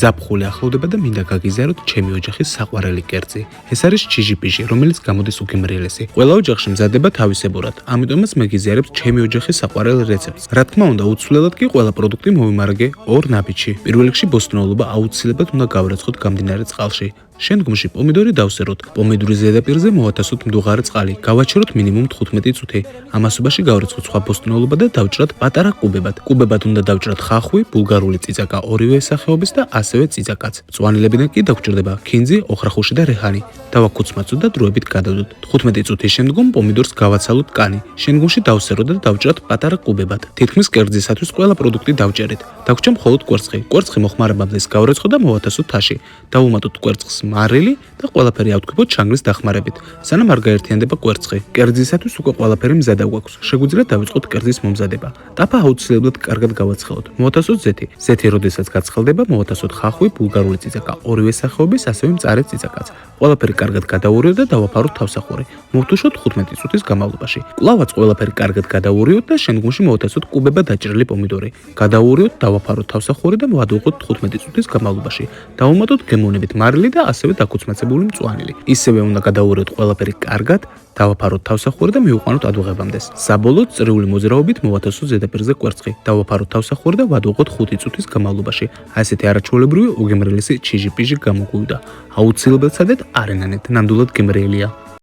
ზაფხული ახლოვდება და მინდა გაგიზიაროთ ჩემი ოჯახის საყვარელი კერძი. ეს არის ჩიჟი-პიჟი, რომელიც გამოდის უგემრიელესი. ყველა ოჯახში მზადდება თავისებურად, ამიტომაც მე გიზიარებთ ჩემი ოჯახის საყვარელ რეცეპტს. რა თქმა უნდა, უცვლელად კი ყველა პროდუქტი მოვიმარაგე ორ ნაბიჯში. პირველ რიგში ბოსტნეულობა აუცილებლად უნდა გავრეცხოთ გამდინარე წყალში. შემდგომში პომიდორი დავსეროთ. პომიდორის ზედაპირზე მოვათასოთ მდუღარე წყალი. გავაჩეროთ მინიმუმ 15 წუთი. ამასობაში გავრეცხოთ სხვა ბოსტნეულობა და დავჭრათ პატარა კუბებად. კუბებად უნდა დავჭრათ ხახვი, ბულგარული წიწაკა ორივე სახეობის და ასევე წიწაკაც. მწვანილებიდან კი დაგჭირდება ქინძი, ოხრახუში და რეჰანი. დავაკუცმაცოთ და დროებით გადავდოთ. 15 წუთის შემდგომ პომიდორს გავაცალოთ კანი. შემდგომში დავსეროთ და დავჭრათ პატარა კუბებად. თითქმის კერძისათვის ყველა პროდუქტი დავჭერეთ. დაგვრჩა მხოლოდ კვერცხი. კვერცხი მოხმარებამდე გავრეცხოთ და მოვათასოთ თაში. დავუმატოთ კვერცხს მარილი და ყველაფერი ავთქვიფოთ ჩანგრის დახმარებით, სანამ არ გაერთიანდება კვერცხი. კერძისათვის უკვე ყველაფერი მზადა გვაქვს. შეგვიძლია დავიწყოთ კერძის მომზადება. ტაფა აუცილებლად კარგად გავაცხელოთ. მოვათასოთ ზეთი. ზეთი როდესაც გაცხელდება, მოვათასოთ ხახვი, ბულგარული წიწაკა ორივე სახეობის, ასევე მწარე წიწაკაც. ყველაფერი კარგად გადავურიოთ და დავაფაროთ თავსახური. მოვთუშოთ 15 წუთის განმავლობაში. კვლავაც ყველაფერი კარგად გადავურიოთ და შემდგომში მოვათასოთ კუბებად დაჭრილი პომიდორი. გადავურიოთ, დავაფაროთ თავსახური და მოვადუღოთ 15 წუთის განმავლობაში. დავუმატოთ გემოვნებით მარილი და ასევე დაკუცმაცებული მწვანილი. ისევე უნდა გადავურიოთ ყველაფერი კარგად, დავაფაროთ თავსახური და მივიყვანოთ ადუღებამდეს. საბოლოოდ წრიული მოძრაობით მოვათასოთ ზედაპირზე კვერცხი. დავაფაროთ თავსახური და ვადუღოთ 5 წუთის განმავლობაში. ასეთი არაჩვეულებრივი უგემრიელესი ჩიჟი-პიჟი გამოგვივიდა. აუცილებლად სცადეთ, არ ენანეთ, ნამდვილად გემრიელია.